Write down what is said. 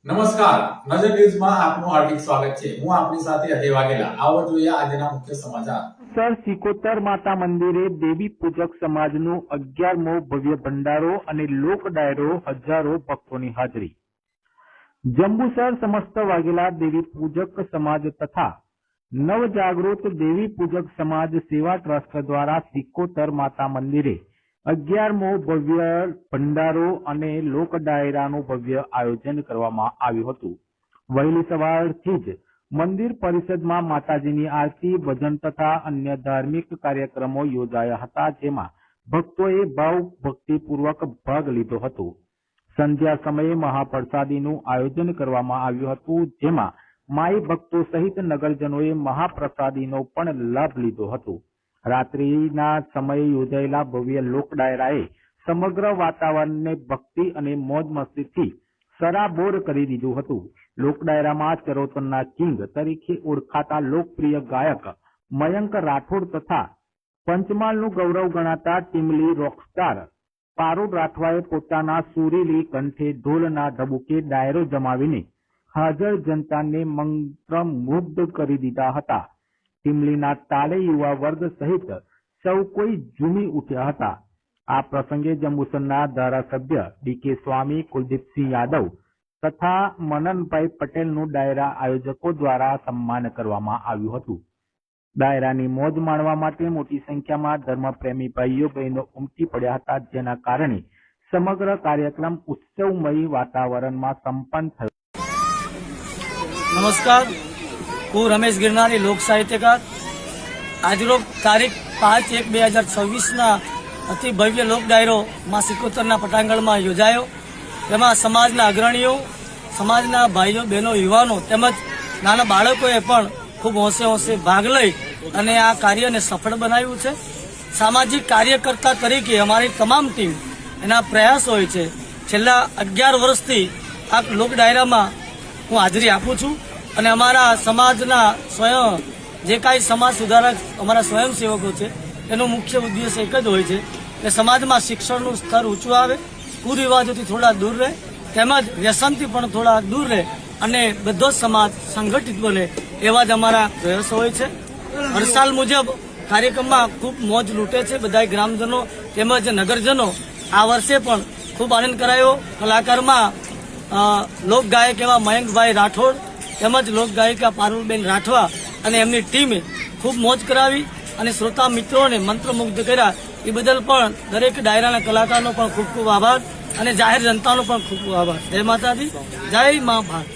નમસ્કાર, નજર ન્યૂઝમાં આપનું હાર્દિક સ્વાગત છે। હું આપની સાથે અજય વાઘેલા। આવો જોઈએ આજના મુખ્ય સમાચાર। સર સિકોતર માતા મંદિરે દેવી પૂજક સમાજનું 11મો ભવ્ય ભંડારો અને લોક ડાયરો, હજારો ભક્તોની હાજરી। જંબુસર સમસ્ત વાઘેલા દેવી પૂજક સમાજ તથા નવજાગૃત દેવી પૂજક સમાજ સેવા ટ્રસ્ટ દ્વારા સિકોતર માતા મંદિરે 11મો ભવ્ય ભંડારો અને લોક ડાયરાનું ભવ્ય આયોજન કરવામાં આવ્યું હતું। વહેલી સવારથી જ મંદિર પરિષદમાં માતાજીની આરતી, ભજન તથા અન્ય ધાર્મિક કાર્યક્રમો યોજાયા હતા, જેમાં ભક્તોએ ભાવ ભક્તિપૂર્વક ભાગ લીધો હતો। સંધ્યા સમયે મહાપ્રસાદીનું આયોજન કરવામાં આવ્યું હતું, જેમાં માઈ ભક્તો સહિત નગરજનોએ મહાપ્રસાદીનો પણ લાભ લીધો હતો। રાત્રિના સમયે યોજાયેલા ભવ્ય લોક ડાયરાએ સમગ્ર વાતાવરણને ભક્તિ અને મોજ મસ્તીથી સરાબોર કરી દીધું હતું। લોક ડાયરામાં ચરોતરના કિંગ તરીકે ઓળખાતા લોકપ્રિય ગાયક મયંક રાઠોડ તથા પંચમહાલનું ગૌરવ ગણાતા ટીમલી રોકસ્ટાર પારુલ રાઠવાએ પોતાના સુરીલી કંઠે ઢોલના ધબુકે ડાયરો જમાવીને હાજર જનતાને મંત્રમુગ્ધ કરી દીધા હતા। ટીમલીના તાલે યુવા વર્ગ સહિત સૌ કોઈ ઝૂમી ઉઠ્યા હતા। આ પ્રસંગે જંબુસરના ધારાસભ્ય ડીકે સ્વામી, કુલદીપસિંહ યાદવ તથા મનનભાઈ પટેલનું ડાયરા આયોજકો દ્વારા સન્માન કરવામાં આવ્યું હતું। ડાયરાની મોજ માણવા માટે મોટી સંખ્યામાં ધર્મપ્રેમી ભાઈઓ બહેનો ઉમટી પડ્યા હતા, જેના કારણે સમગ્ર કાર્યક્રમ ઉત્સવમય વાતાવરણમાં સંપન્ન થયો। नमस्कार, હું રમેશ ગિરનારી, લોક સાહિત્યકાર। આજરોજ તારીખ 5/1/2026 અતિ ભવ્ય લોક ડાયરો માં સિકોતરના પટાંગણમાં યોજાયો। તેમાં સમાજના અગ્રણીઓ, સમાજના ભાઈઓ બહેનો, યુવાનો તેમજ નાના બાળકોએ પણ ખૂબ હોંશે ભાગ લઈ અને આ કાર્યને સફળ બનાવ્યું છે। સામાજિક કાર્યકર્તા તરીકે અમારી તમામ ટીમ એના પ્રયાસ હોય છે। છેલ્લા 11 વર્ષથી આ લોક ડાયરામાં હું હાજરી આપું છું અને અમારા સમાજના સ્વયં જે કાંઈ સમાજ સુધારક અમારા સ્વયંસેવકો છે એનો મુખ્ય ઉદ્દેશ એક જ હોય છે કે સમાજમાં શિક્ષણનું સ્તર ઊંચું આવે, કુરિવાજોથી થોડા દૂર રહે તેમજ વ્યસનથી પણ થોડા દૂર રહે અને બધો સમાજ સંગઠિત બને એવા જ અમારા પ્રયાસો હોય છે। હર સાલ મુજબ કાર્યક્રમમાં ખૂબ મોજ લૂંટે છે બધા ગ્રામજનો તેમજ નગરજનો। આ વર્ષે પણ ખૂબ આનંદ કરાયો। કલાકારમાં લોક ગાયક એવા મયંકભાઈ રાઠોડ તેમજ લોક ગાયિકા પારુલબેન રાઠવા અને એમની ટીમે ખૂબ મોજ કરાવી અને શ્રોતા મિત્રોને મંત્રમુગ્ધ કર્યા। એ બદલ પણ દરેક ડાયરાના કલાકારનો પણ ખૂબ ખૂબ આભાર અને જાહેર જનતાનો પણ ખૂબ ખૂબ આભાર। જય માતાજી, જય મા ભારત।